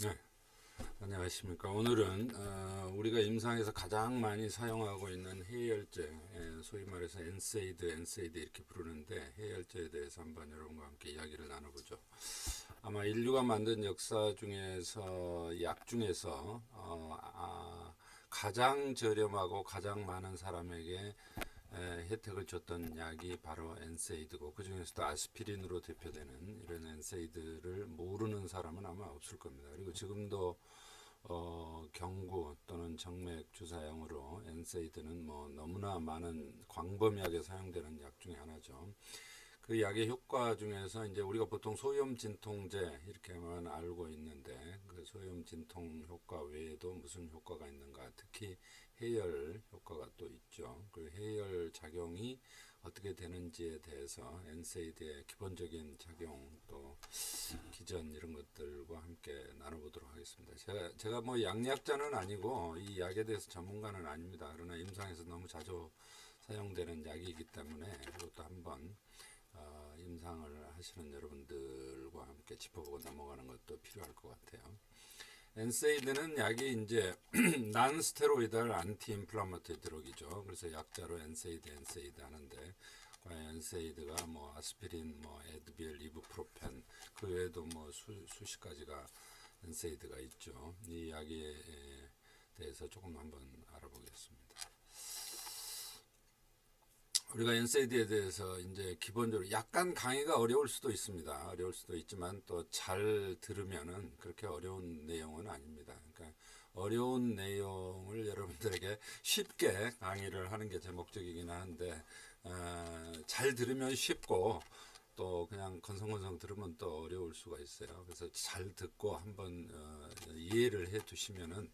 네, 안녕하십니까. 오늘은 우리가 임상에서 가장 많이 사용하고 있는 해열제, 소위 말해서 엔세이드 이렇게 부르는데 해열제에 대해서 한번 여러분과 함께 이야기를 나눠보죠. 아마 인류가 만든 역사 중에서 약 중에서 가장 저렴하고 가장 많은 사람에게 혜택을 줬던 약이 바로 엔세이드고, 그 중에서도 아스피린으로 대표되는 이런 엔세이드를 모르는 사람은 아마 없을 겁니다. 그리고 지금도 경구 또는 정맥 주사용으로 엔세이드는 뭐 너무나 많은 광범위하게 사용되는 약 중에 하나죠. 그 약의 효과 중에서 이제 우리가 보통 소염 진통제 이렇게만 알고 있는데, 그 소염 진통 효과 외에도 무슨 효과가 있는가, 특히 해열 효과가 또 있죠. 그 해열 작용이 어떻게 되는지에 대해서 엔세이드의 기본적인 작용 또 기전 이런 것들과 함께 나눠보도록 하겠습니다. 제가 뭐 양약자는 아니고 이 약에 대해서 전문가는 아닙니다. 그러나 임상에서 너무 자주 사용되는 약이기 때문에 이것도 한번 임상을 하시는 여러분들과 함께 짚어보고 넘어가는 것도 필요할 것 같아요. 엔세이드는 약이 이제 난스테로이달 안티인플라마토리 드럭이죠. 그래서 약자로 엔세이드 하는데, 과연 엔세이드가 뭐 아스피린, 뭐 에드빌, 이부프로펜, 그 외에도 뭐 수십 가지가 엔세이드가 있죠. 이 약에 대해서 조금 한번 알아보겠습니다. 우리가 엔세이드에 대해서 이제 기본적으로 약간 강의가 어려울 수도 있습니다. 어려울 수도 있지만 또 잘 들으면은 그렇게 어려운 내용은 아닙니다. 그러니까 어려운 내용을 여러분들에게 쉽게 강의를 하는 게 제 목적이긴 한데, 잘 들으면 쉽고 또 그냥 건성건성 들으면 또 어려울 수가 있어요. 그래서 잘 듣고 한번 이해를 해 두시면은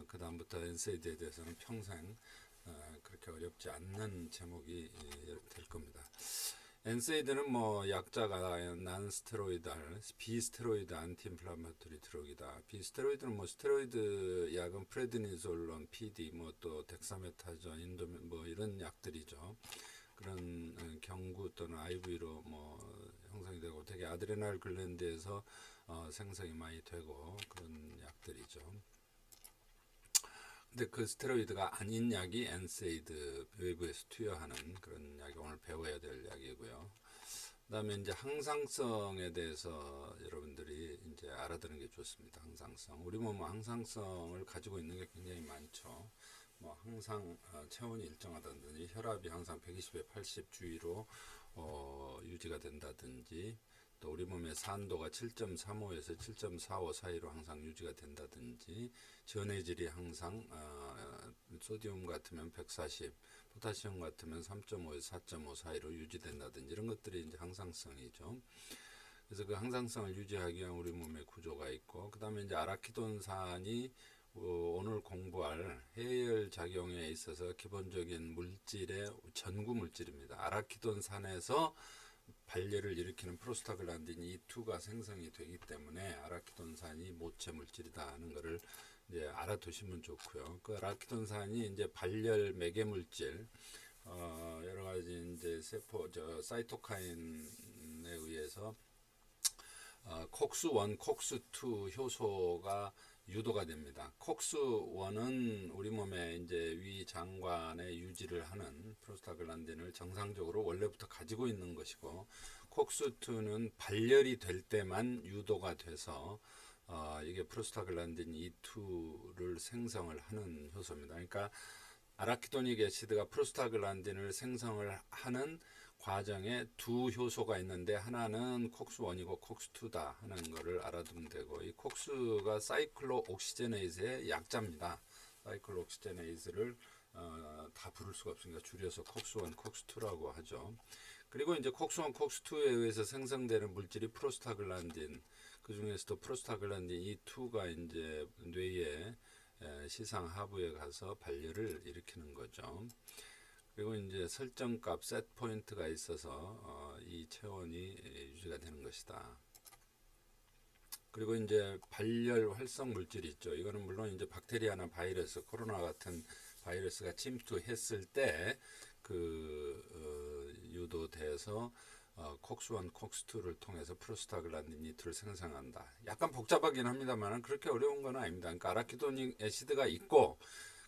그 다음부터 엔세이드에 대해서는 평생 그렇게 어렵지 않는 제목이 될 겁니다. 엔세이드는 뭐 약자가 난스테로이달, 비스테로이드 안티인플라마토리 드럭이다. 비스테로이드는 뭐 스테로이드 약은 프레드니졸론, PD, 뭐 또 덱사메타존, 인도면 뭐 이런 약들이죠. 그런 경구 또는 IV로 뭐 형성이 되고, 되게 아드레날 글랜드에서 생성이 많이 되고 그런 약들이죠. 근데 그 스테로이드가 아닌 약이 엔세이드, 외부에서 투여하는 그런 약이 오늘 배워야 될 약이고요. 그다음에 이제 항상성에 대해서 여러분들이 이제 알아두는 게 좋습니다. 항상성. 우리 몸은 항상성을 가지고 있는 게 굉장히 많죠. 뭐 항상 체온이 일정하다든지, 혈압이 항상 120에 80 주위로 유지가 된다든지, 또 우리 몸의 산도가 7.35에서 7.45 사이로 항상 유지가 된다든지, 전해질이 항상 소디움 같으면 140, 포타시움 같으면 3.5에서 4.5 사이로 유지된다든지, 이런 것들이 이제 항상성이죠. 그래서 그 항상성을 유지하기 위한 우리 몸의 구조가 있고, 그 다음에 이제 아라키돈산이 오늘 공부할 해열 작용에 있어서 기본적인 물질의 전구 물질입니다. 아라키돈산에서 발열을 일으키는 프로스타글란딘 E2가 생성이 되기 때문에 아라키돈산이 모체 물질이다 하는 것을 이제 알아두시면 좋고요. 그 아라키돈산이 이제 발열 매개 물질, 여러 가지 이제 사이토카인에 의해서 콕스1, 콕스2 효소가 유도가 됩니다. 콕스1은 우리 몸의 이제 위 장관의 유지를 하는 프로스타글란딘을 정상적으로 원래부터 가지고 있는 것이고, 콕스2는 발열이 될 때만 유도가 돼서 이게 프로스타글란딘 E2를 생성을 하는 효소입니다. 그러니까 아라키도닉 애시드가 프로스타글란딘을 생성을 하는 과정에 두 효소가 있는데, 하나는 콕스1이고 콕스2다 하는 것을 알아두면 되고, 이 콕스가 사이클로 옥시제네이즈의 약자입니다. 사이클로 옥시제네이즈를 다 부를 수가 없으니까 줄여서 콕스1, 콕스2라고 하죠. 그리고 이제 콕스1, 콕스2에 의해서 생성되는 물질이 프로스타글란딘, 그 중에서도 프로스타글란딘 E2가 이제 뇌에 시상 하부에 가서 발열을 일으키는 거죠. 그리고 이제 설정값 셋 포인트가 있어서 이 체온이 유지가 되는 것이다. 그리고 이제 발열 활성 물질이 있죠. 이거는 물론 이제 박테리아나 바이러스, 코로나 같은 바이러스가 침투했을 때 유도돼서 콕스1, 콕스2를 통해서 프로스타글란딘 E2를 생성한다. 약간 복잡하긴 합니다만 그렇게 어려운 건 아닙니다. 그러니까 아라키도닉 애시드가 있고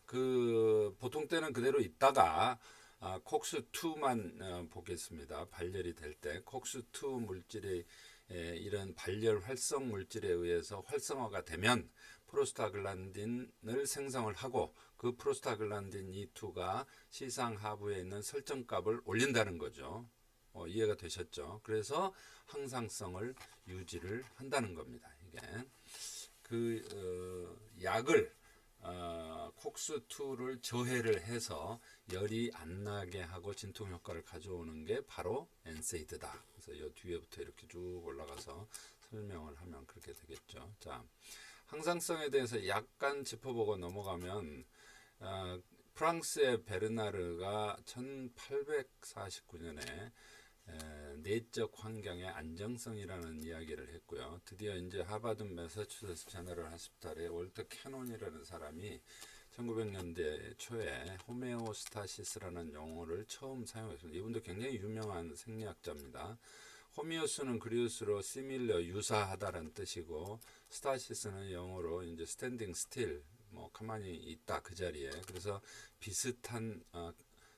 그 보통 때는 그대로 있다가 콕스2만 보겠습니다. 발열이 될 때 콕스2 물질이 이런 발열 활성 물질에 의해서 활성화가 되면 프로스타글란딘을 생성을 하고 그 프로스타글란딘 E2가 시상 하부에 있는 설정값을 올린다는 거죠. 이해가 되셨죠? 그래서 항상성을 유지를 한다는 겁니다. 이게 약을 콕스2를 저해를 해서 열이 안 나게 하고 진통 효과를 가져오는 게 바로 엔세이드다. 그래서 이 뒤에부터 이렇게 쭉 올라가서 설명을 하면 그렇게 되겠죠. 자, 항상성에 대해서 약간 짚어보고 넘어가면 프랑스의 베르나르가 1849년에 내적 환경의 안정성이라는 이야기를 했고요. 드디어 이제 하버드 매사추세츠 제너럴 하스피탈의 월터 캐논이라는 사람이 1900년대 초에 호메오스타시스라는 용어를 처음 사용했습니다. 이분도 굉장히 유명한 생리학자입니다. 호미오스는 그리스로 시밀러 유사하다라는 뜻이고 스타시스는 영어로 이제 스탠딩 스틸 뭐 가만히 있다 그 자리에 그래서 비슷한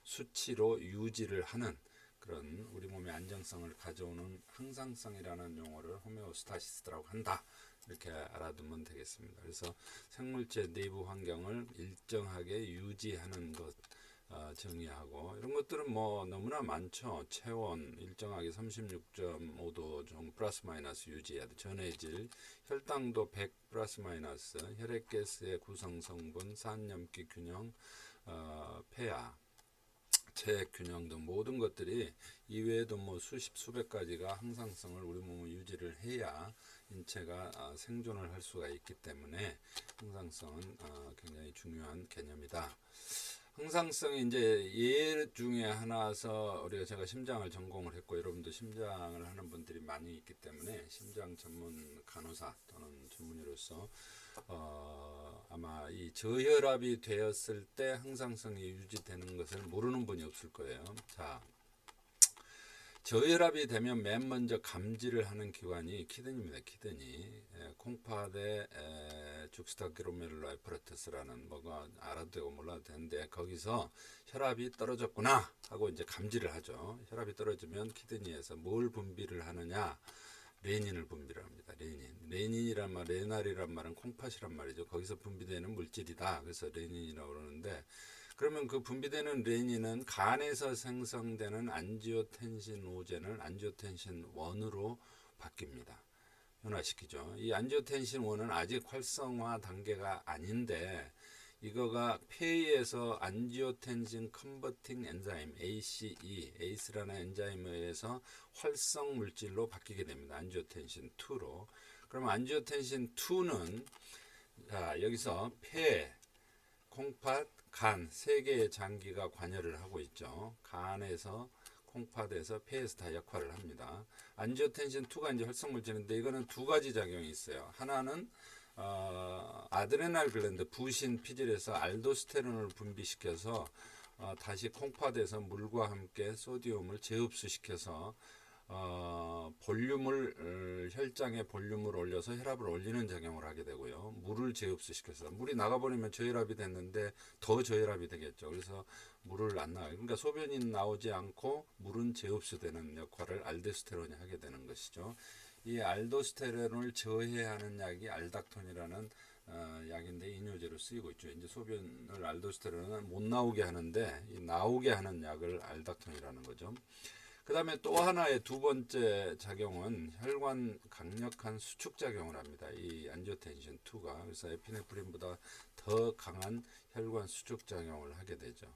수치로 유지를 하는 그런 우리 몸의 안정성을 가져오는 항상성이라는 용어를 호메오스타시스라고 한다. 이렇게 알아두면 되겠습니다. 그래서 생물체 내부 환경을 일정하게 유지하는 것 정의하고 이런 것들은 뭐 너무나 많죠. 체온 일정하게 36.5도 정도 플러스 마이너스 유지해야 돼. 전해질, 혈당도 100 플러스 마이너스, 혈액가스의 구성 성분, 산염기 균형, 폐하 체액 균형 등 모든 것들이 이외에도 뭐 수십 수백 가지가 항상성을 우리 몸에 유지를 해야 인체가 생존을 할 수가 있기 때문에 항상성은 굉장히 중요한 개념이다. 항상성이 이제 예 중에 하나서 우리가 제가 심장을 전공을 했고 여러분도 심장을 하는 분들이 많이 있기 때문에 심장 전문 간호사 또는 전문의로서 아마 이 저혈압이 되었을 때 항상성이 유지되는 것을 모르는 분이 없을 거예요. 자, 저혈압이 되면 맨 먼저 감지를 하는 기관이 키드니입니다. 키드니. 콩팥의 죽스타기로메룰라 에퍼러터스라는 뭐가 알아도 되고 몰라도 되는데 거기서 혈압이 떨어졌구나 하고 이제 감지를 하죠. 혈압이 떨어지면 키드니에서 뭘 분비를 하느냐? 레닌을 분비를 합니다. 레닌이란 말, 레날이란 말은 콩팥이란 말이죠. 거기서 분비되는 물질이다. 그래서 레닌이라고 그러는데 그러면 그 분비되는 레닌은 간에서 생성되는 안지오텐신오젠을 안지오텐신 1으로 바뀝니다. 변화시키죠. 이 안지오텐신 1은 아직 활성화 단계가 아닌데 이거가 폐에서 안지오텐신 컨버팅 엔자임 ACE라는 엔자임에 의해서 활성 물질로 바뀌게 됩니다. 안지오텐신 2로. 그러면 안지오텐신 2는 자, 여기서 폐, 콩팥, 간 세 개의 장기가 관여를 하고 있죠. 간에서 콩팥에서 폐에서 다 역할을 합니다. 안지오텐신 2가 이제 활성 물질인데 이거는 두 가지 작용이 있어요. 하나는 아드레날 글랜드 부신 피질에서 알도스테론을 분비시켜서 다시 콩팥에서 물과 함께 소디움을 재흡수시켜서 볼륨을 혈장의 볼륨을 올려서 혈압을 올리는 작용을 하게 되고요. 물을 재흡수시켜서 물이 나가버리면 저혈압이 됐는데 더 저혈압이 되겠죠. 그래서 물을 안 나가요. 그러니까 소변이 나오지 않고 물은 재흡수되는 역할을 알도스테론이 하게 되는 것이죠. 이 알도스테론을 저해하는 약이 알닥톤이라는 약인데 이뇨제로 쓰이고 있죠. 이제 소변을 알도스테론은 못 나오게 하는데 이 나오게 하는 약을 알닥톤이라는 거죠. 그 다음에 또 하나의 두 번째 작용은 혈관 강력한 수축 작용을 합니다. 이 안지오텐신 2가 그래서 에피네프린보다 더 강한 혈관 수축 작용을 하게 되죠.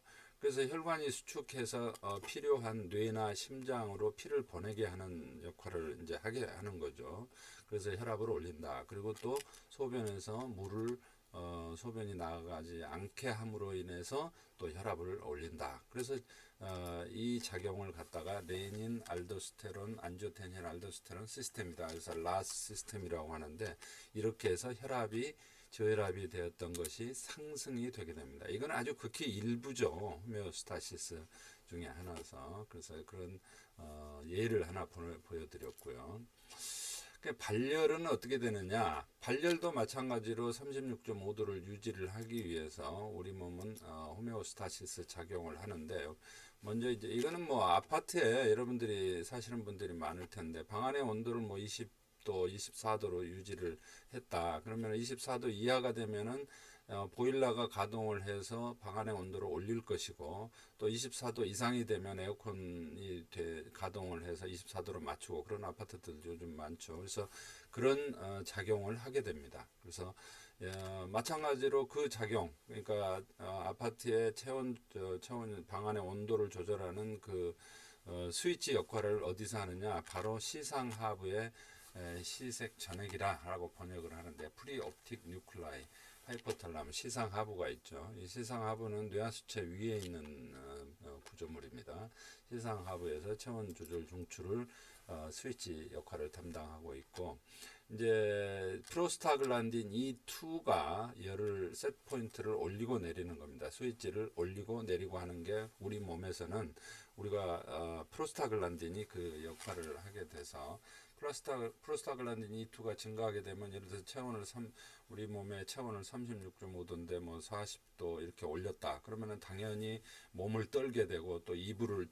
그래서 혈관이 수축해서 필요한 뇌나 심장으로 피를 보내게 하는 역할을 이제 하게 하는 거죠. 그래서 혈압을 올린다. 그리고 또 소변에서 물을 소변이 나가지 않게 함으로 인해서 또 혈압을 올린다. 그래서 이 작용을 갖다가 레닌, 알도스테론, 안지오텐신, 알도스테론 시스템이다. 그래서 라스 시스템이라고 하는데 이렇게 해서 저혈압이 되었던 것이 상승이 되게 됩니다. 이건 아주 극히 일부죠. 호메오스타시스 중에 하나서 그래서 그런 예를 하나 보여드렸고요. 발열은 어떻게 되느냐? 발열도 마찬가지로 36.5도를 유지를 하기 위해서 우리 몸은 호메오스타시스 작용을 하는데, 먼저 이제 이거는 뭐 아파트에 여러분들이 사시는 분들이 많을 텐데 방 안의 온도를 뭐 20도, 24도로 유지를 했다. 그러면 24도 이하가 되면은 보일러가 가동을 해서 방 안의 온도를 올릴 것이고, 또 24도 이상이 되면 에어컨이 가동을 해서 24도로 맞추고, 그런 아파트들도 요즘 많죠. 그래서 그런 작용을 하게 됩니다. 그래서 마찬가지로 그 작용, 그러니까 아파트의 체온 방 안의 온도를 조절하는 그 스위치 역할을 어디서 하느냐? 바로 시상하부의 시색 전액이라고 번역을 하는데, 프리옵틱 뉴클라이 하이포탈라mus 시상하부가 있죠. 이 시상하부는 뇌하수체 위에 있는 구조물입니다. 시상하부에서 체온 조절 중추를 스위치 역할을 담당하고 있고, 이제 프로스타글란딘 E2가 열을 셋 포인트를 올리고 내리는 겁니다. 스위치를 올리고 내리고 하는 게 우리 몸에서는 우리가 프로스타글란딘이 그 역할을 하게 돼서, 프로스타글란딘 E2가 증가하게 되면, 예를 들어서 우리 몸의 체온을 36.5도인데 뭐 40도 이렇게 올렸다. 그러면은 당연히 몸을 떨게 되고, 또 이불을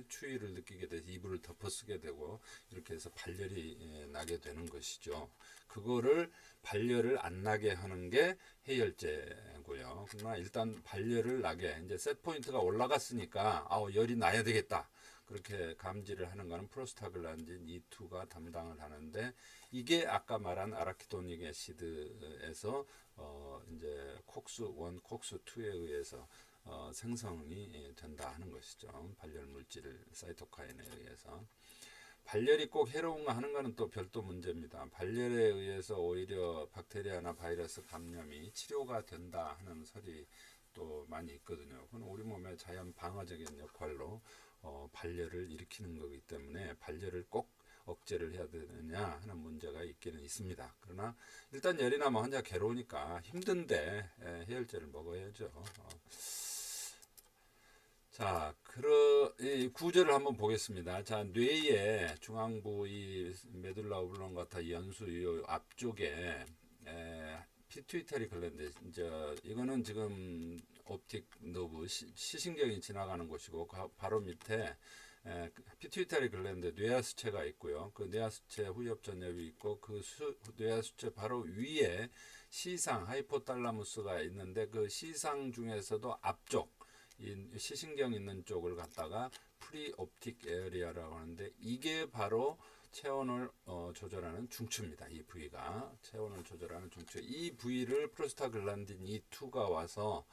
추위를 느끼게 돼서 이불을 덮어쓰게 되고, 이렇게 해서 발열이 나게 되는 것이죠. 그거를 발열을 안 나게 하는 게 해열제고요. 그러나 일단 발열을 나게, 이제 셋 포인트가 올라갔으니까 열이 나야 되겠다, 그렇게 감지를 하는 것은 프로스타글란딘 E2가 담당을 하는데, 이게 아까 말한 아라키도닉 애시드에서 이제 콕스1, 콕스2에 의해서 생성이 된다 하는 것이죠. 발열 물질 사이토카인에 의해서. 발열이 꼭 해로운가 하는 것은 또 별도 문제입니다. 발열에 의해서 오히려 박테리아나 바이러스 감염이 치료가 된다 하는 설이 또 많이 있거든요. 그건 우리 몸의 자연 방어적인 역할로 발열을 일으키는 거기 때문에 발열을 꼭 억제를 해야 되느냐 하는 문제가 있기는 있습니다. 그러나 일단 열이 나면 환자 괴로우니까 힘든데 해열제를 먹어야죠. 자, 이 구조를 한번 보겠습니다. 자, 뇌의 중앙부 이 메둘라 오블롱가타 연수 이 앞쪽에 피투이터리 글랜드, 이제 이거는 지금 옵틱 너브 시신경이 지나가는 곳이고, 바로 밑에 피투이터리 글랜드 뇌하수체가 있고요. 그 뇌하수체 후엽 전엽이 있고, 그 뇌하수체 바로 위에 시상 하이포탈라무스가 있는데, 그 시상 중에서도 앞쪽 이 시신경 있는 쪽을 갖다가 프리옵틱 에어리아라고 하는데, 이게 바로 체온을 조절하는 중추입니다. 이 부위가 체온을 조절하는 중추. 이 부위를 프로스타글란딘 E2가 와서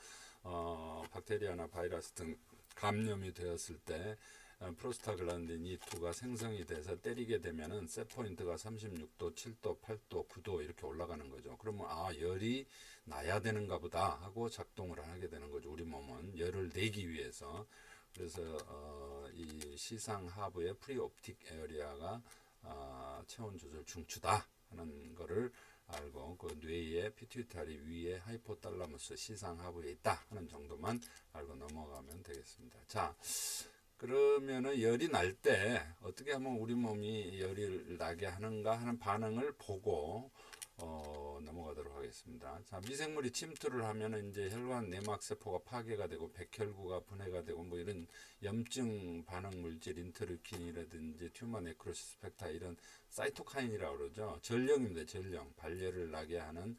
박테리아나 바이러스 등 감염이 되었을 때 프로스타글란딘 E2가 생성이 돼서 때리게 되면은 셋 포인트가 36도, 7도, 8도, 9도 이렇게 올라가는 거죠. 그러면 열이 나야 되는가 보다 하고 작동을 하게 되는 거죠. 우리 몸은 열을 내기 위해서. 그래서 이 시상 하부의 프리옵틱 에어리아가 체온 조절 중추다 하는 거를 알고, 그 뇌의 피튜이터리 위에 하이포탈라무스 시상 하부에 있다 하는 정도만 알고 넘어가면 되겠습니다. 자, 그러면은 열이 날 때 어떻게 하면 우리 몸이 열이 나게 하는가 하는 반응을 보고 넘어가도록 하겠습니다. 자, 미생물이 침투를 하면은 이제 혈관 내막 세포가 파괴가 되고 백혈구가 분해가 되고, 뭐 이런 염증 반응 물질 인터루킨이라든지 튜머 네크로시스 팩터, 이런 사이토카인이라고 그러죠. 전령입니다. 전령. 발열을 나게 하는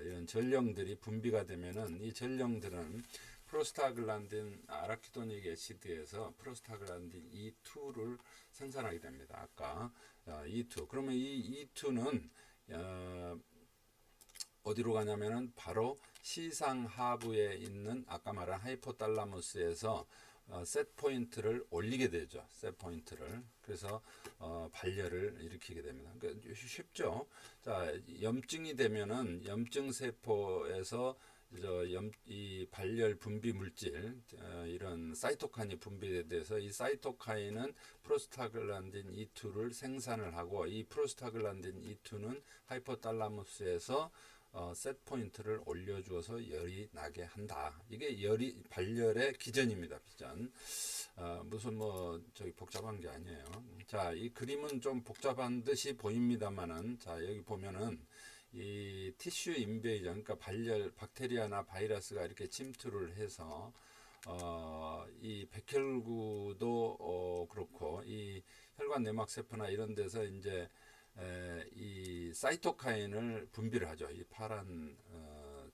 이런 전령들이 분비가 되면은, 이 전령들은 프로스타글란딘 아라키도닉 애시드에서 프로스타글란딘 E2를 생산하게 됩니다. 아까 E2. 그러면 이 E2는 어디로 가냐면은 바로 시상 하부에 있는 아까 말한 하이포탈라무스에서 셋 포인트를 올리게 되죠. 셋 포인트를. 그래서 발열을 일으키게 됩니다. 그러니까 쉽죠. 자, 염증이 되면은 염증 세포에서 이 발열 분비 물질, 이런 사이토카인이 분비돼서, 이 사이토카인은 프로스타글란딘 E2를 생산을 하고, 이 프로스타글란딘 E2는 하이포탈라무스에서 셋 포인트를 올려주어서 열이 나게 한다. 이게 열이 발열의 기전입니다. 기전. 무슨 뭐 저기 복잡한 게 아니에요. 자, 이 그림은 좀 복잡한 듯이 보입니다만은, 자 여기 보면은 이 티슈 인베이전, 그러니까 발열 박테리아나 바이러스가 이렇게 침투를 해서 이 백혈구도 그렇고 이 혈관 내막 세포나 이런 데서 이제 이 사이토카인을 분비를 하죠. 이 파란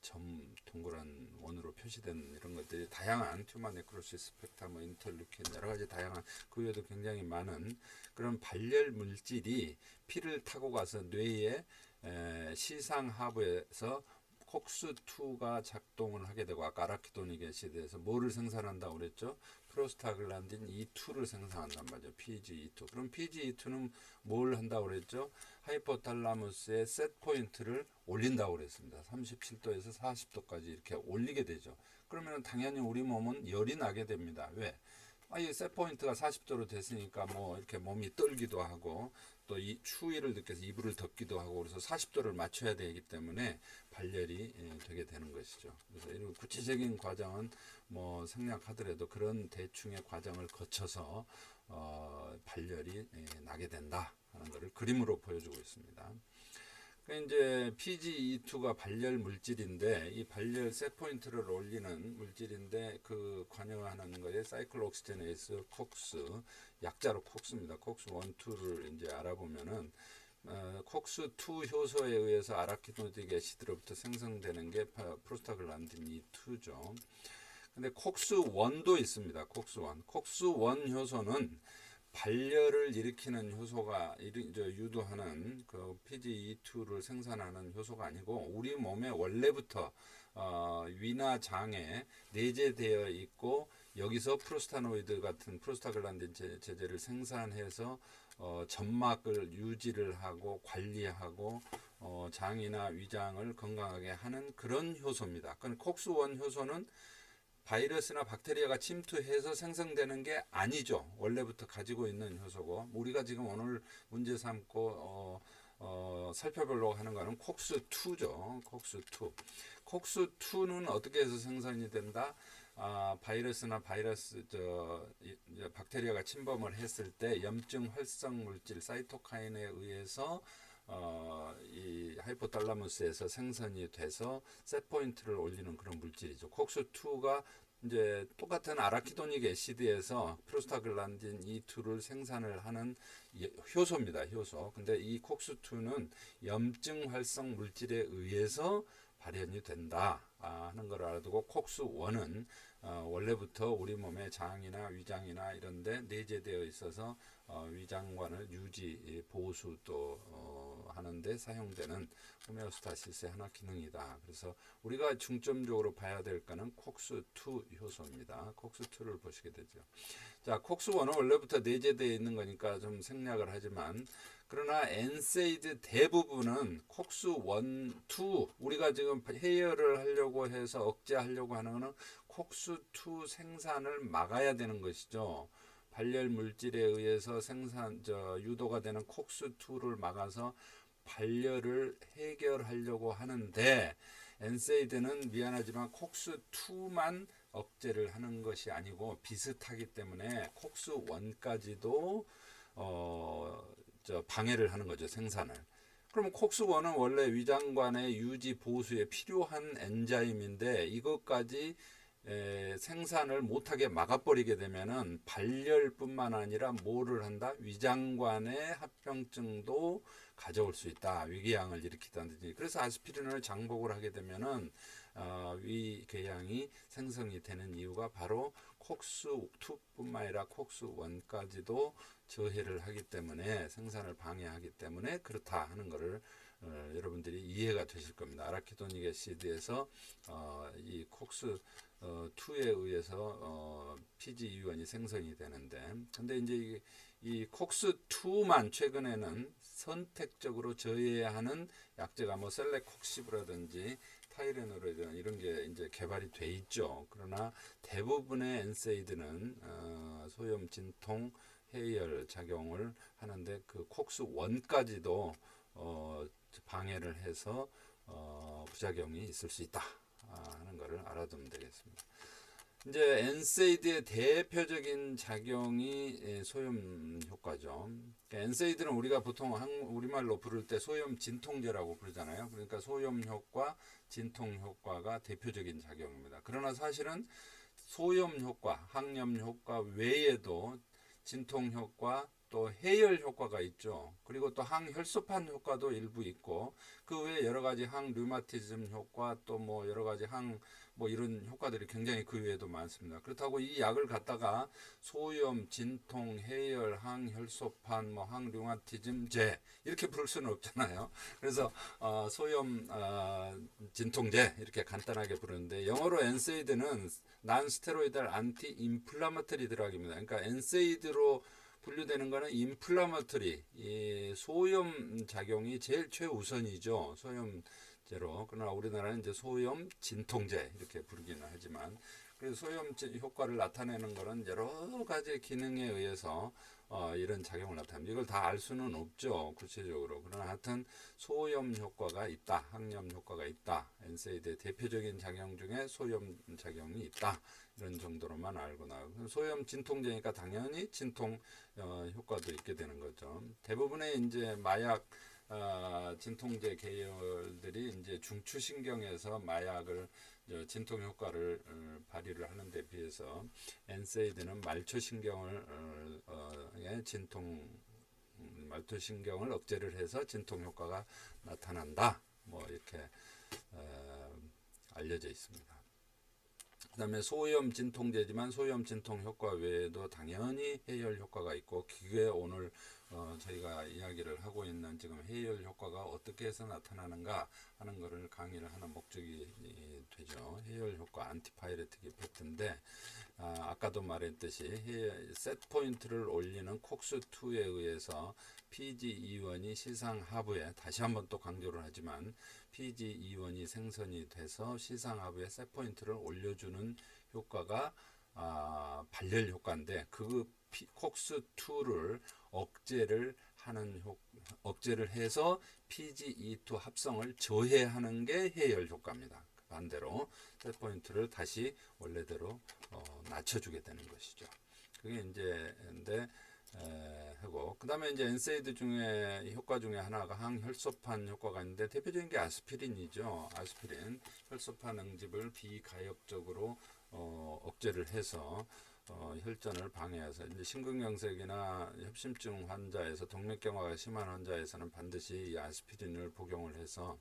점 동그란 원으로 표시된 이런 것들이 다양한 튜머 네크로시스 팩터, 뭐 인터루킨 여러 가지 다양한 그 외에도 굉장히 많은 그런 발열 물질이 피를 타고 가서 뇌에 시상 하부에서 콕스2가 작동을 하게 되고, 아까 아라키도닉 애시드에서 뭐를 생산한다고 그랬죠? 프로스타글란딘 E2를 생산한단 말이죠. PGE2. 그럼 PGE2는 뭘 한다고 그랬죠? 하이포탈라무스의 셋 포인트를 올린다고 그랬습니다. 37도에서 40도까지 이렇게 올리게 되죠. 그러면 당연히 우리 몸은 열이 나게 됩니다. 왜? 이 셋 포인트가 40도로 됐으니까 뭐 이렇게 몸이 떨기도 하고 또 이 추위를 느껴서 이불을 덮기도 하고, 그래서 40도를 맞춰야 되기 때문에 발열이 되게 되는 것이죠. 그래서 이런 구체적인 과정은 뭐 생략하더라도 그런 대충의 과정을 거쳐서 발열이 나게 된다 하는 것을 그림으로 보여주고 있습니다. 그러니까 이제 PGE2가 발열 물질인데, 이 발열 셋 포인트를 올리는 물질인데 그 관여하는 거에 사이클록시제네이스, 콕스, 약자로 콕스입니다. 콕스 1, 2를 이제 알아보면은 콕스 2 효소에 의해서 아라키도닉 애시드로부터 생성되는 게 프로스타글란딘 E2죠. 근데 콕스 1도 있습니다. 콕스 1. 콕스 1 효소는 발열을 일으키는 효소가 유도하는 그 PGE2를 생산하는 효소가 아니고, 우리 몸에 원래부터 위나 장에 내재되어 있고, 여기서 프로스타노이드 같은 프로스타글란딘 제제를 생산해서 점막을 유지를 하고 관리하고 장이나 위장을 건강하게 하는 그런 효소입니다. 그럼 콕스1 효소는 바이러스나 박테리아가 침투해서 생성되는 게 아니죠. 원래부터 가지고 있는 효소고, 우리가 지금 오늘 문제 삼고 살펴보려고 하는 거는 콕스2죠. 콕스2. 콕스2는 어떻게 해서 생산이 된다? 바이러스나 박테리아가 침범을 했을 때 염증 활성 물질 사이토카인에 의해서 이 하이포탈라무스에서 생성이 돼서 셋 포인트를 올리는 그런 물질이죠. 콕스2가 이제 똑같은 아라키도닉 애시드에서 프로스타글란딘 E2를 생산을 하는 효소입니다. 효소. 근데 이 콕스2는 염증 활성 물질에 의해서 발현이 된다 하는 걸 알아두고, 콕스1은 원래부터 우리 몸의 장이나 위장이나 이런 데 내재되어 있어서 위장관을 유지, 보수 또 하는데 사용되는 호메오스타시스의 하나 기능이다. 그래서 우리가 중점적으로 봐야 될 거는 콕스2 효소입니다. 콕스2를 보시게 되죠. 자, 콕스1은 원래부터 내재되어 있는 거니까 좀 생략을 하지만, 그러나 엔세이드 대부분은 콕스1, 2, 우리가 지금 해열을 하려고 해서 억제하려고 하는 것은 콕스2 생산을 막아야 되는 것이죠. 발열 물질에 의해서 유도가 되는 콕스2를 막아서 발열을 해결하려고 하는데, 엔세이드는 미안하지만 콕스2만 억제를 하는 것이 아니고 비슷하기 때문에 콕스1까지도 방해를 하는 거죠, 생산을. 그럼 콕스1은 원래 위장관의 유지 보수에 필요한 엔자임인데, 이것까지 생산을 못하게 막아버리게 되면은 발열뿐만 아니라 뭐를 한다? 위장관의 합병증도 가져올 수 있다. 위궤양을 일으키다든지. 그래서 아스피린을 장복을 하게 되면은 위궤양이 생성이 되는 이유가 바로 콕스2뿐만 아니라 콕스1까지도 저해를 하기 때문에, 생산을 방해하기 때문에 그렇다 하는 것을 여러분들이 이해가 되실 겁니다. 아라키도닉 애시드에서 이 콕스2에 의해서 PGE1이 생성이 되는데, 근데 이제 이 콕스2만 최근에는 선택적으로 저해야 하는 약제가 뭐 셀레콕시브라든지 타이레놀이라든지 이런 게 이제 개발이 돼 있죠. 그러나 대부분의 엔세이드는 소염, 진통, 해열 작용을 하는데, 그 콕스1까지도 방해를 해서 부작용이 있을 수 있다 하는 것을 알아두면 되겠습니다. 이제 엔세이드의 대표적인 작용이 소염 효과죠. 엔세이드는 우리가 보통 우리말로 부를 때 소염 진통제라고 부르잖아요. 그러니까 소염 효과, 진통 효과가 대표적인 작용입니다. 그러나 사실은 소염 효과, 항염 효과 외에도 진통 효과, 또 해열 효과가 있죠. 그리고 또 항혈소판 효과도 일부 있고, 그 외에 여러 가지 항류마티즘 효과, 또 뭐 여러 가지 뭐 이런 효과들이 굉장히 그 외에도 많습니다. 그렇다고 이 약을 갖다가 소염, 진통, 해열, 항혈소판, 뭐 항류마티즘제 이렇게 부를 수는 없잖아요. 그래서 소염 진통제 이렇게 간단하게 부르는데, 영어로 엔세이드는 난스테로이달 안티 인플라마토리 드락입니다. 그러니까 엔세이드로 분류되는 거는 인플라마토리, 이 소염 작용이 제일 최우선이죠. 소염제로. 그러나 우리나라는 이제 소염 진통제 이렇게 부르기는 하지만, 그래서 소염 효과를 나타내는 거는 여러 가지 기능에 의해서 이런 작용을 나타냅니다. 이걸 다 알 수는 없죠, 구체적으로. 그러나 하여튼 소염 효과가 있다, 항염 효과가 있다, 엔세이드의 대표적인 작용 중에 소염 작용이 있다, 이런 정도로만 알거나, 소염 진통제니까 당연히 진통 효과도 있게 되는 거죠. 대부분의 이제 마약 진통제 계열들이 이제 중추신경에서 마약을 진통 효과를 발휘를 하는 데 비해서 엔세이드는 말초신경을 말초신경을 억제를 해서 진통 효과가 나타난다. 뭐 이렇게 알려져 있습니다. 그 다음에 소염 진통제지만 소염 진통 효과 외에도 당연히 해열 효과가 있고, 그게 오늘 저희가 이야기를 하고 있는 지금 해열 효과가 어떻게 해서 나타나는가 하는 것을 강의를 하는 목적이 되죠. 해열 효과 안티파이레틱 이펙트인데, 아까도 말했듯이 셋 포인트를 올리는 콕스2에 의해서 PGE1이 시상 하부에, 다시 한번 또 강조를 하지만 PGE1이 생성이 돼서 시상 하부에 셋 포인트를 올려주는 효과가 발열 효과인데, 그 콕스2를 억제를 해서 PGE2 합성을 저해하는 게 해열 효과입니다. 반대로 셋 포인트를 다시 원래대로 낮춰주게 되는 것이죠. 그게 이제 하고, 그 다음에 이제 엔세이드 중에 효과 중에 하나가 항혈소판 효과가 있는데, 대표적인 게 아스피린이죠. 아스피린 혈소판 응집을 비가역적으로 억제를 해서 혈전을 방해해서, 이제 심근경색이나 협심증 환자에서 동맥경화가 심한 환자에서는 반드시 이 아스피린을 복용을 해서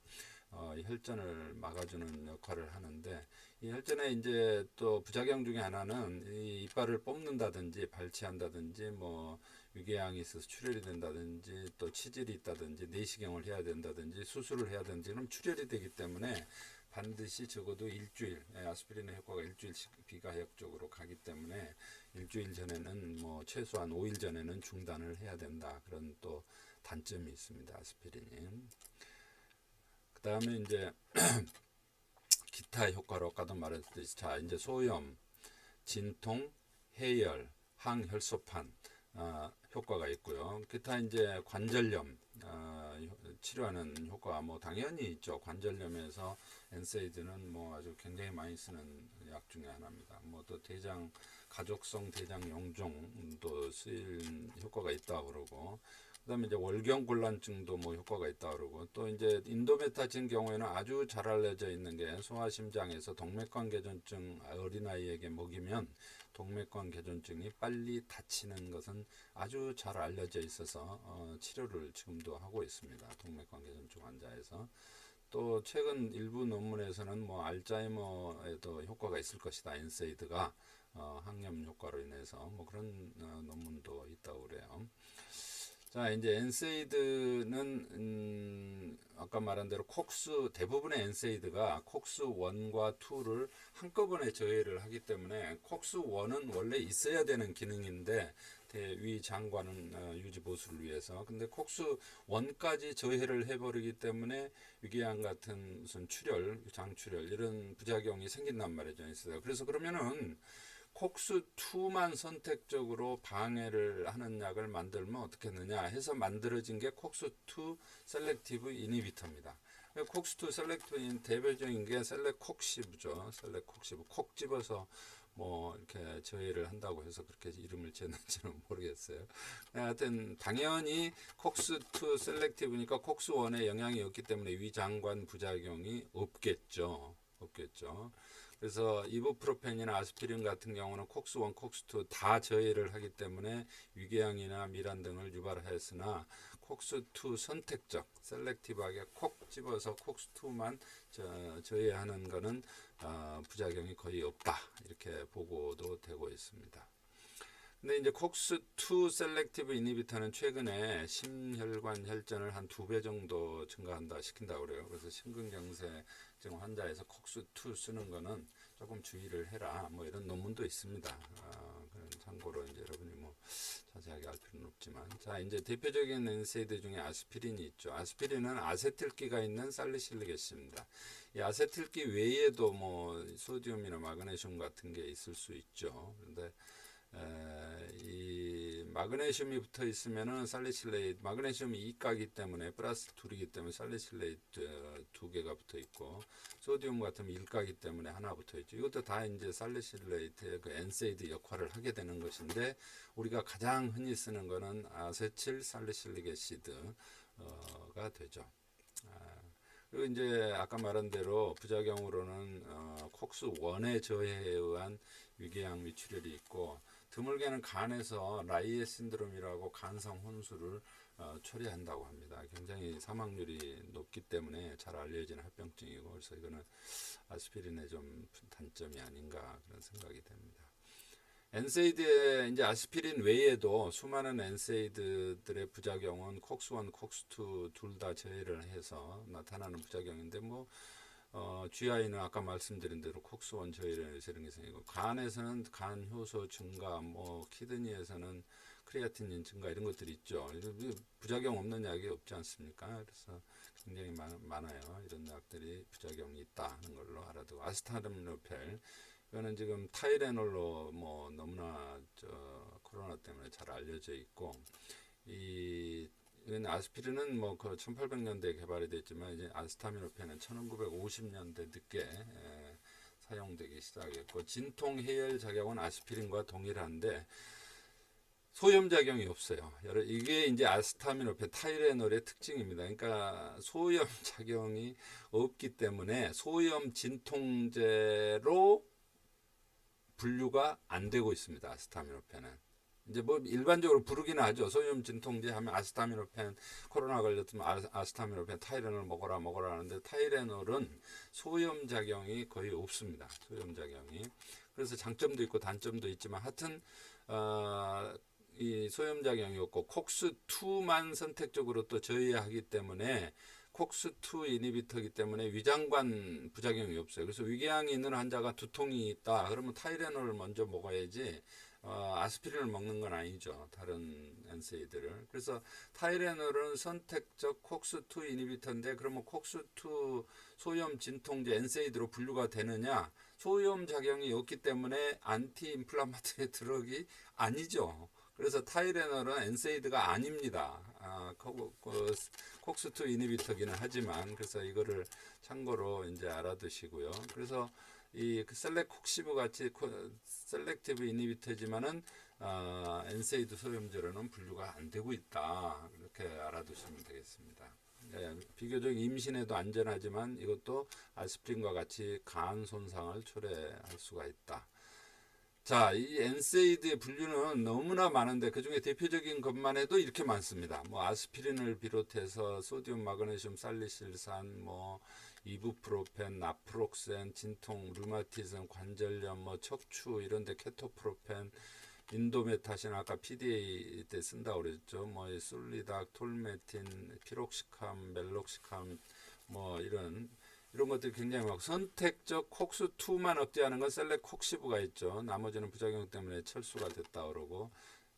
혈전을 막아주는 역할을 하는데, 이 혈전에 이제 또 부작용 중에 하나는 이 이빨을 뽑는다든지 발치한다든지, 뭐 위궤양이 있어서 출혈이 된다든지, 또 치질이 있다든지, 내시경을 해야 된다든지, 수술을 해야 되는지, 그럼 출혈이 되기 때문에 반드시 적어도 일주일, 아스피린의 효과가 일주일씩 비가역적으로 가기 때문에 일주일 전에는, 뭐 최소한 5일 전에는 중단을 해야 된다, 그런 또 단점이 있습니다, 아스피린이. 그 다음에 이제 기타 효과로 아까도 말했듯이, 자 이제 소염, 진통, 해열, 항혈소판 효과가 있고요. 기타 이제 관절염 치료하는 효과 뭐 당연히 있죠. 관절염에서 엔세이드는 뭐 아주 굉장히 많이 쓰는 약 중에 하나입니다. 뭐 또 가족성 대장 용종도 쓰일 효과가 있다고 그러고, 그다음에 이제 월경곤란증도 뭐 효과가 있다 그러고, 또 이제 인도메타진 경우에는 아주 잘 알려져 있는 게, 소아심장에서 동맥관 개전증 어린아이에게 먹이면 동맥관 개전증이 빨리 닫히는 것은 아주 잘 알려져 있어서 치료를 지금도 하고 있습니다. 동맥관 개전증 환자에서. 또 최근 일부 논문에서는 뭐 알츠하이머에도 효과가 있을 것이다, 엔세이드가 항염 효과로 인해서, 뭐 그런 논문도 있다고 그래요. 자 이제 엔세이드는 아까 말한 대로 대부분의 엔세이드가 콕스 1과 2를 한꺼번에 저해를 하기 때문에, 콕스 1은 원래 있어야 되는 기능인데 위 장관은 유지 보수를 위해서, 근데 콕스 1까지 저해를 해버리기 때문에 위궤양 같은 무슨 출혈, 장출혈 이런 부작용이 생긴단 말이죠. 그래서 그러면은 콕스2만 선택적으로 방해를 하는 약을 만들면 어떻겠느냐 해서 만들어진 게 콕스2 셀렉티브 이니비터입니다. 콕스2 셀렉티브 대표적인 게 셀렉콕시브죠. 셀렉콕시브 콕 집어서 뭐 이렇게 저해를 한다고 해서 그렇게 이름을 지었는지는 모르겠어요. 하여튼 당연히 콕스2 셀렉티브니까 콕스1에 영향이 없기 때문에 위장관 부작용이 없겠죠. 그래서 이부프로펜이나 아스피린 같은 경우는 콕스1, 콕스2 다 저해를 하기 때문에 위궤양이나 미란 등을 유발하였으나 콕스2 선택적, 셀렉티브하게 콕 집어서 콕스2만 저해하는 것은 부작용이 거의 없다. 이렇게 보고도 되고 있습니다. 근데 이제 콕스2 셀렉티브 이니비터는 최근에 심혈관 혈전을 한 2배 정도 시킨다고 그래요. 그래서 심근경색증 환자에서 콕스2 쓰는 거는 조금 주의를 해라. 뭐 이런 논문도 있습니다. 참고로 이제 여러분이 뭐 자세하게 알 필요는 없지만, 자 이제 대표적인 NSAID 중에 아스피린이 있죠. 아스피린은 아세틸기가 있는 살리실릭 애시드입니다. 이 아세틸기 외에도 뭐 소디움이나 마그네슘 같은 게 있을 수 있죠. 그런데 이 마그네슘이 붙어 있으면은 살리실레이트, 마그네슘이 이가기 때문에 플러스 2이기 때문에 살리실레이트 2개가 붙어 있고, 소디움 같으면 일가기 때문에 하나 붙어 있죠. 이것도 다 이제 살리실레이트의 그 NSAID 역할을 하게 되는 것인데, 우리가 가장 흔히 쓰는 거는 아세틸 살리실릭 애시드가 되죠. 그리고 이제 아까 말한 대로 부작용으로는 콕스1의 저해에 의한 위궤양 미출혈이 있고, 드물게는 간에서 라이에 신드롬이라고 간성 혼수를 초래한다고 합니다. 굉장히 사망률이 높기 때문에 잘 알려진 합병증이고, 그래서 이거는 아스피린의 좀 단점이 아닌가 그런 생각이 됩니다. 엔세이드의 이제 아스피린 외에도 수많은 엔세이드들의 부작용은 콕스1, 콕스2 둘 다 저해를 해서 나타나는 부작용인데, 뭐 GI는 아까 말씀드린 대로 콕스1 저해를 해서 이런 게 생기고, 간에서는 간 효소 증가, 뭐 키드니에서는 크레아틴인 증가 이런 것들이 있죠. 부작용 없는 약이 없지 않습니까? 그래서 굉장히 많아요. 이런 약들이 부작용이 있다는 걸로 알아두고, 아스타민오펠 이거는 지금 타이레놀로 뭐 너무나 코로나 때문에 잘 알려져 있고, 이건 아스피린은 뭐 그 1800년대에 개발이 됐지만, 이제 아스타미노펜은 1950년대 늦게 사용되기 시작했고, 진통 해열 작용은 아스피린과 동일한데 소염작용이 없어요. 이게 이제 아스타미노펜 타이레놀의 특징입니다. 그러니까 소염작용이 없기 때문에 소염 진통제로 분류가 안 되고 있습니다. 아스타미노펜은. 이제 뭐 일반적으로 부르기는 하죠. 소염 진통제 하면 아스타미노펜, 코로나 걸렸으면 아스타미노펜, 타이레놀 먹어라 하는데, 타이레놀은 소염 작용이 거의 없습니다. 소염 작용이. 그래서 장점도 있고 단점도 있지만, 하여튼 이 소염 작용이 없고 콕스2만 선택적으로 또 저해하기 때문에, 콕스2 이니비터이기 때문에 위장관 부작용이 없어요. 그래서 위궤양이 있는 환자가 두통이 있다 그러면 타이레놀을 먼저 먹어야지 아스피린을 먹는 건 아니죠. 다른 엔세이드를. 그래서 타이레놀은 선택적 콕스2 이니비터인데, 그러면 콕스2 소염 진통제 엔세이드로 분류가 되느냐? 소염 작용이 없기 때문에 안티 인플라마토리 드럭이 아니죠. 그래서 타이레놀은 엔세이드가 아닙니다. 콕스2 이니비터기는 하지만, 그래서 이거를 참고로 이제 알아두시고요. 그래서 이 셀렉콕시브 같이 셀렉티브 이니비터지만은 엔세이드 소염제로는 분류가 안 되고 있다. 이렇게 알아두시면 되겠습니다. 비교적 임신에도 안전하지만 이것도 아스피린과 같이 간 손상을 초래할 수가 있다. 자, 이 엔세이드의 분류는 너무나 많은데 그중에 대표적인 것만 해도 이렇게 많습니다. 뭐 아스피린을 비롯해서 소디움, 마그네슘, 살리실산, 뭐 이부프로펜, 나프록센, 진통, 류마티즘, 관절염, 뭐 척추 이런데 케토프로펜, 인도메타신 아까 PDA 때 쓴다고 그랬죠. 뭐 솔리닥, 톨메틴, 피록시캄, 멜록시캄, 뭐 이런 것들이 굉장히 많고, 선택적 콕스2만 억제하는 건 셀렉콕시브가 있죠. 나머지는 부작용 때문에 철수가 됐다 그러고,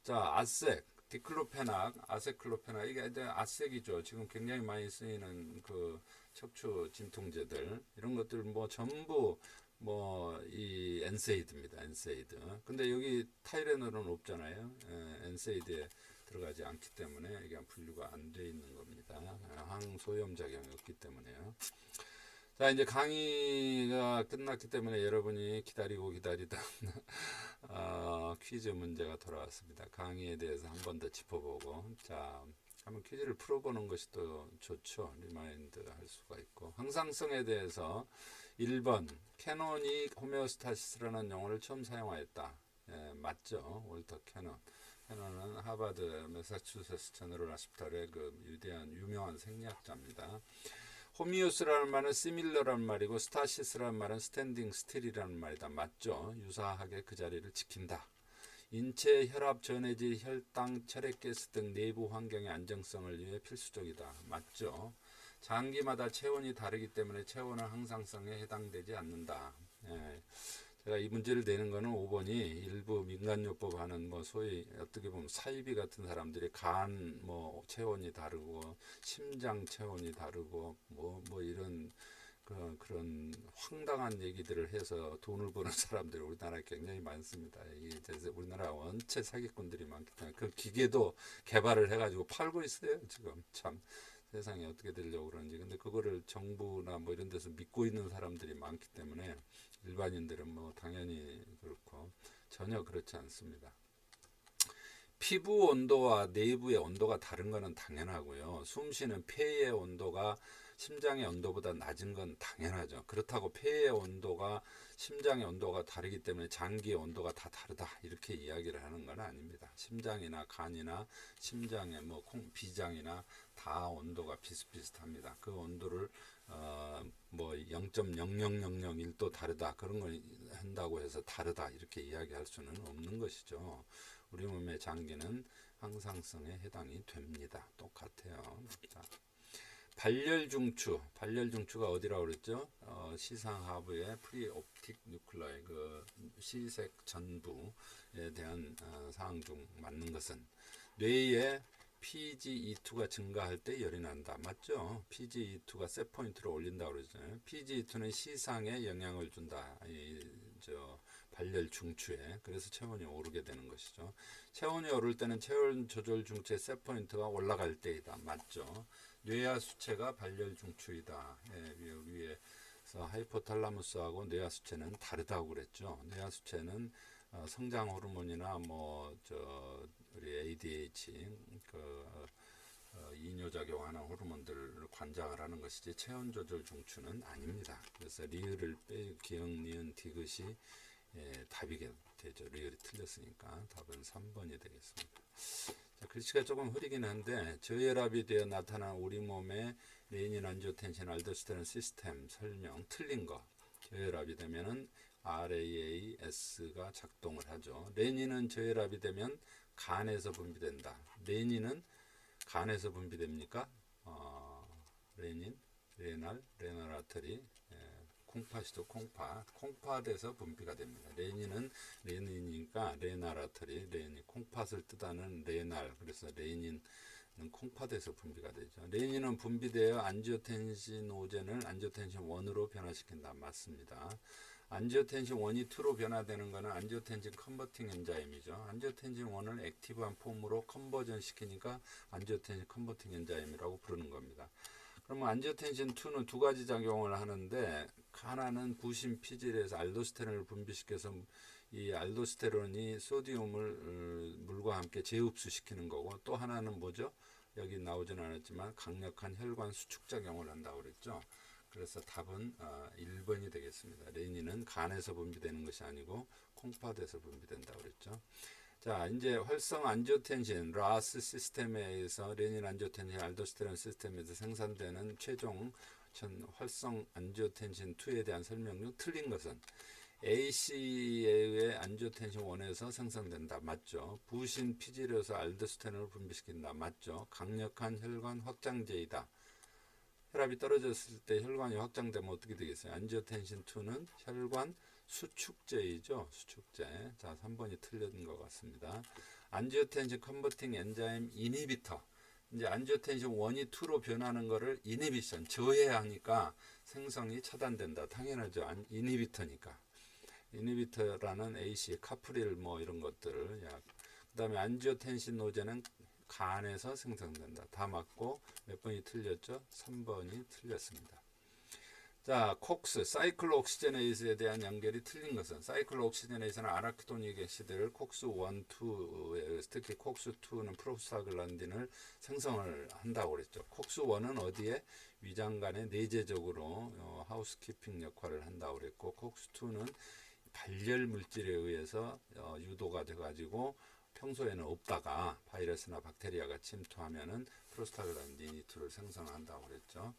자 아색 디클로페낙, 아세클로페낙 이게 아색이죠. 지금 굉장히 많이 쓰이는 그 척추 진통제들 이런 것들 뭐 전부 뭐 이 엔세이드입니다. 엔세이드. 근데 여기 타이레놀은 없잖아요. 엔세이드에 들어가지 않기 때문에 이게 분류가 안 돼 있는 겁니다. 항소염 작용이 없기 때문에요. 자, 이제 강의가 끝났기 때문에 여러분이 기다리던 퀴즈 문제가 돌아왔습니다. 강의에 대해서 한 번 더 짚어보고, 자, 한번 퀴즈를 풀어보는 것이 또 좋죠. 리마인드 할 수가 있고. 항상성에 대해서 1번, 캐논이 호메오스타시스라는 용어를 처음 사용하였다. 예, 맞죠. 월터 캐논. 캐논은 하버드 매사추세츠 제너럴 하스피탈의 그 위대한 유명한 생리학자입니다. 호미오스라는 말은 시밀러라는 말이고 스타시스라는 말은 스탠딩 스틸이라는 말이다. 맞죠? 유사하게 그 자리를 지킨다. 인체, 혈압, 전해질, 혈당, 혈액가스 등 내부 환경의 안정성을 위해 필수적이다. 맞죠? 장기마다 체온이 다르기 때문에 체온은 항상성에 해당되지 않는다. 예. 제가 이 문제를 내는 거는 5번이 일부 민간요법 하는 뭐 소위 어떻게 보면 사이비 같은 사람들이 간 뭐 체온이 다르고 심장 체온이 다르고 뭐 이런 그런 황당한 얘기들을 해서 돈을 버는 사람들이 우리나라에 굉장히 많습니다. 이게 우리나라 원체 사기꾼들이 많기 때문에 그 기계도 개발을 해가지고 팔고 있어요. 지금 참 세상이 어떻게 되려고 그러는지. 근데 그거를 정부나 뭐 이런 데서 믿고 있는 사람들이 많기 때문에 일반인들은 뭐 당연히 그렇고 전혀 그렇지 않습니다. 피부 온도와 내부의 온도가 다른 것은 당연하고요. 숨 쉬는 폐의 온도가 심장의 온도보다 낮은 건 당연하죠. 그렇다고 폐의 온도가 심장의 온도가 다르기 때문에 장기의 온도가 다 다르다 이렇게 이야기를 하는 건 아닙니다. 심장이나 간이나 심장의 뭐 비장이나 다 온도가 비슷비슷합니다. 그 온도를 뭐 0.00001도 다르다 그런 걸 한다고 해서 다르다 이렇게 이야기할 수는 없는 것이죠. 우리 몸의 장기는 항상성에 해당이 됩니다. 똑같아요. 자, 발열중추가 어디라고 그랬죠? 시상하부의 프리옵틱 뉴클라이 그 시색 전부에 대한 사항 중 맞는 것은 뇌에 PGE2가 증가할 때 열이 난다. 맞죠? PGE2가 셋 포인트로 올린다고 그러죠. PGE2는 시상에 영향을 준다. 발열 중추에. 그래서 체온이 오르게 되는 것이죠. 체온이 오를 때는 체온 조절 중추의 셋 포인트가 올라갈 때이다. 맞죠? 뇌하 수체가 발열 중추이다. 위에서 하이포탈라무스하고 뇌하 수체는 다르다고 그랬죠. 뇌하 수체는 성장 호르몬이나 우리 ADH 이뇨작용하는 호르몬들을 관장을 하는 것이지 체온 조절 중추는 아닙니다. 그래서 리을을 기억 니은 디귿이 답이 되죠. 리을이 틀렸으니까 답은 3번이 되겠습니다. 자, 글씨가 조금 흐리긴 한데 저혈압이 되어 나타난 우리 몸의 레닌 안지오텐신 알도스테론 시스템 설명 틀린 거. 저혈압이 되면은 RAAS가 작동을 하죠. 레닌은 저혈압이 되면 간에서 분비된다. 레닌은 간에서 분비됩니까? 레닌, 레날 아터리, 콩팥이죠. 콩팥에서 분비가 됩니다. 레닌이니까 레날 아터리, 콩팥을 뜻하는 레날, 그래서 레닌은 콩팥에서 분비가 되죠. 레닌은 분비되어 안지오텐신 오젠을 안지오텐신 1으로 변화시킨다. 맞습니다. 안지오텐신 1이 2로 변화되는 것은 안지오텐신 컨버팅 엔자임이죠. 안지오텐신 1을 액티브한 폼으로 컨버전 시키니까 안지오텐신 컨버팅 엔자임이라고 부르는 겁니다. 그러면 안지오텐신 2는 두 가지 작용을 하는데 하나는 부신 피질에서 알도스테론을 분비시켜서 이 알도스테론이 소디움을 물과 함께 재흡수시키는 거고 또 하나는 뭐죠? 여기 나오진 않았지만 강력한 혈관 수축 작용을 한다고 그랬죠. 그래서 답은 1번이 되겠습니다. 레닌은 간에서 분비되는 것이 아니고 콩팥에서 분비된다고 그랬죠. 자, 이제 활성 안지오텐신 라스 시스템에서 레닌 안지오텐신 알도스테론 시스템에서 생산되는 최종 활성 안지오텐신 2에 대한 설명 중 틀린 것은 AC에 의해 안지오텐신 1에서 생성된다. 맞죠? 부신 피질에서 알도스테론을 분비시킨다. 맞죠? 강력한 혈관 확장제이다. 혈압이 떨어졌을 때 혈관이 확장되면 어떻게 되겠어요? 안지오텐신 2는 혈관 수축제이죠. 수축제. 자, 3번이 틀린 것 같습니다. 안지오텐신 컨버팅 엔자임 이니비터. 이제 안지오텐신 1이 2로 변하는 거를 이니비션 저해하니까 생성이 차단된다. 당연하죠. 이니비터니까. 이니비터라는 AC, 카프릴 뭐 이런 것들. 그다음에 안지오텐신 노제는 간에서 생성된다. 다 맞고 몇 번이 틀렸죠? 3번이 틀렸습니다. 자, 콕스, 사이클로 옥시제네이즈에 대한 연결이 틀린 것은 사이클로 옥시제네이즈는 아라키도닉 애시드를 콕스 1, 2, 특히 콕스 2는 프로스타글란딘을 생성을 한다고 그랬죠. 콕스 1은 어디에? 위장관에 내재적으로 하우스키핑 역할을 한다고 그랬고 콕스 2는 발열 물질에 의해서 유도가 돼가지고 평소에는 없다가 바이러스나 박테리아가 침투하면은 프로스타글란딘 2를 생성한다고 그랬죠.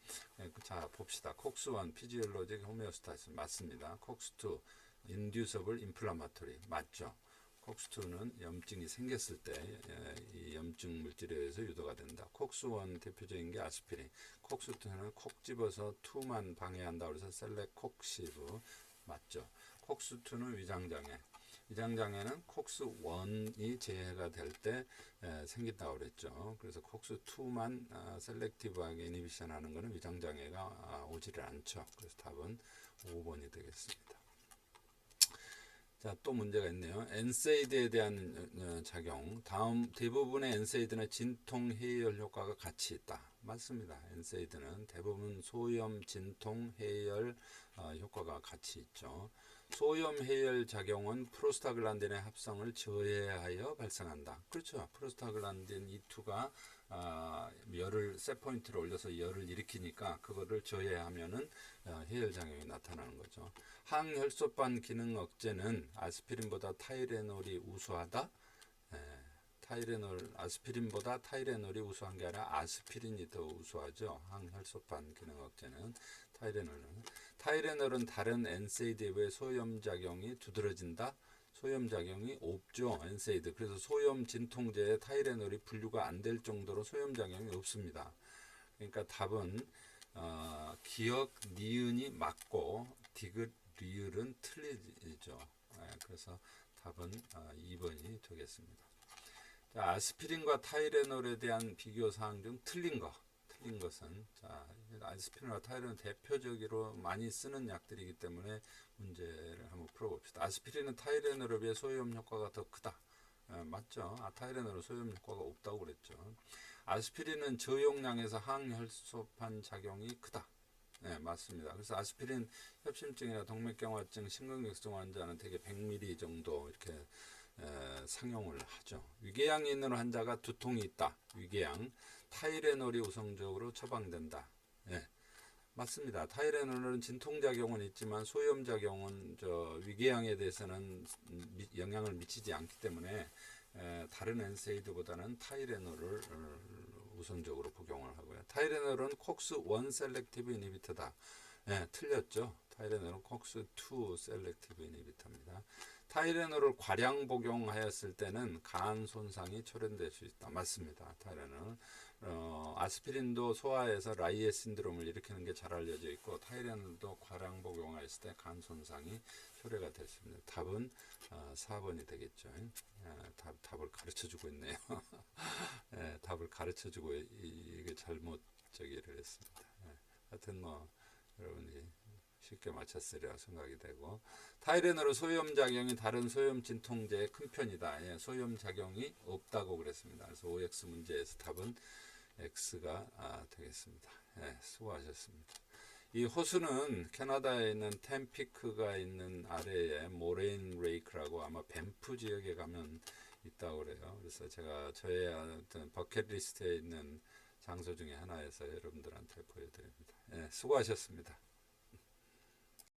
자, 봅시다. 콕스1 피지올로직 호메오스타시 맞습니다. 콕스2 인듀서블 인플라마토리 맞죠. 콕스2는 염증이 생겼을 때 이 염증 물질에 의해서 유도가 된다. 콕스1 대표적인 게 아스피린. 콕스2는 콕 집어서 2만 방해한다고 해서 셀렉콕시브 맞죠. 콕스2는 위장장애. 위장장애는 콕스1이 재해가 될 때 생긴다고 그랬죠. 그래서 콕스2만 셀렉티브하게 이니비션 하는 것은 위장장애가 오지를 않죠. 그래서 답은 5번이 되겠습니다. 자, 또 문제가 있네요. 엔세이드에 대한 작용. 다음 대부분의 엔세이드는 진통 해열 효과가 같이 있다. 맞습니다. 엔세이드는 대부분 소염, 진통, 해열 효과가 같이 있죠. 소염 해열 작용은 프로스타글란딘의 합성을 저해하여 발생한다. 그렇죠. 프로스타글란딘 E2가 열을 셋 포인트를 올려서 열을 일으키니까 그거를 저해하면은 해열 작용이 나타나는 거죠. 항혈소판 기능 억제는 아스피린보다 타이레놀이 우수하다. 아스피린보다 타이레놀이 우수한 게 아니라 아스피린이 더 우수하죠. 항혈소판 기능 억제는 타이레놀은 다른 엔세이드에 비해 소염작용이 두드러진다. 소염작용이 없죠. 엔세이드. 그래서 소염 진통제에 타이레놀이 분류가 안 될 정도로 소염작용이 없습니다. 그러니까 답은 기역 니은이 맞고 디귿 리을은 틀리죠. 그래서 답은 2번이 되겠습니다. 자, 아스피린과 타이레놀에 대한 비교 사항 중 틀린 것은 자, 아스피린과 타이레놀은 대표적으로 많이 쓰는 약들이기 때문에 문제를 한번 풀어봅시다. 아스피린은 타이레놀에 비해 소염 효과가 더 크다. 맞죠? 타이레놀은 소염 효과가 없다고 그랬죠. 아스피린은 저용량에서 항혈소판 작용이 크다. 네, 맞습니다. 그래서 아스피린 협심증이나 동맥경화증, 심근경색 환자는 대개 100ml 정도 이렇게 상용을 하죠. 위궤양이 있는 환자가 두통이 있다. 위궤양. 타이레놀이 우선적으로 처방된다. 네, 맞습니다. 타이레놀은 진통작용은 있지만 소염작용은 위궤양에 대해서는 영향을 미치지 않기 때문에 다른 엔세이드보다는 타이레놀을 우선적으로 복용을 하고요. 타이레놀은 콕스1 셀렉티브 이니비터다. 네, 틀렸죠. 타이레놀은 콕스2 셀렉티브 이니비터입니다. 타이레놀을 과량 복용하였을 때는 간 손상이 초래될 수 있다. 맞습니다. 타이레놀. 아스피린도 소화에서 라이에 신드롬을 일으키는 게 잘 알려져 있고 타이레놀도 과량 복용하였을 때 간 손상이 초래가 됐습니다. 답은 4번이 되겠죠. 답을 가르쳐주고 있네요. 네, 답을 가르쳐주고 이게 잘못 저기를 했습니다. 하여튼 뭐 여러분이 쉽게 맞췄으리라 생각이 되고 타이레놀은 소염작용이 다른 소염 진통제의 큰 편이다. 소염작용이 없다고 그랬습니다. 그래서 OX 문제에서 답은 X가 되겠습니다. 수고하셨습니다. 이 호수는 캐나다에 있는 템피크가 있는 아래에 모레인 레이크라고 아마 밴프 지역에 가면 있다고 그래요. 그래서 제가 저의 어떤 버킷리스트에 있는 장소 중에 하나에서 여러분들한테 보여드립니다. 수고하셨습니다.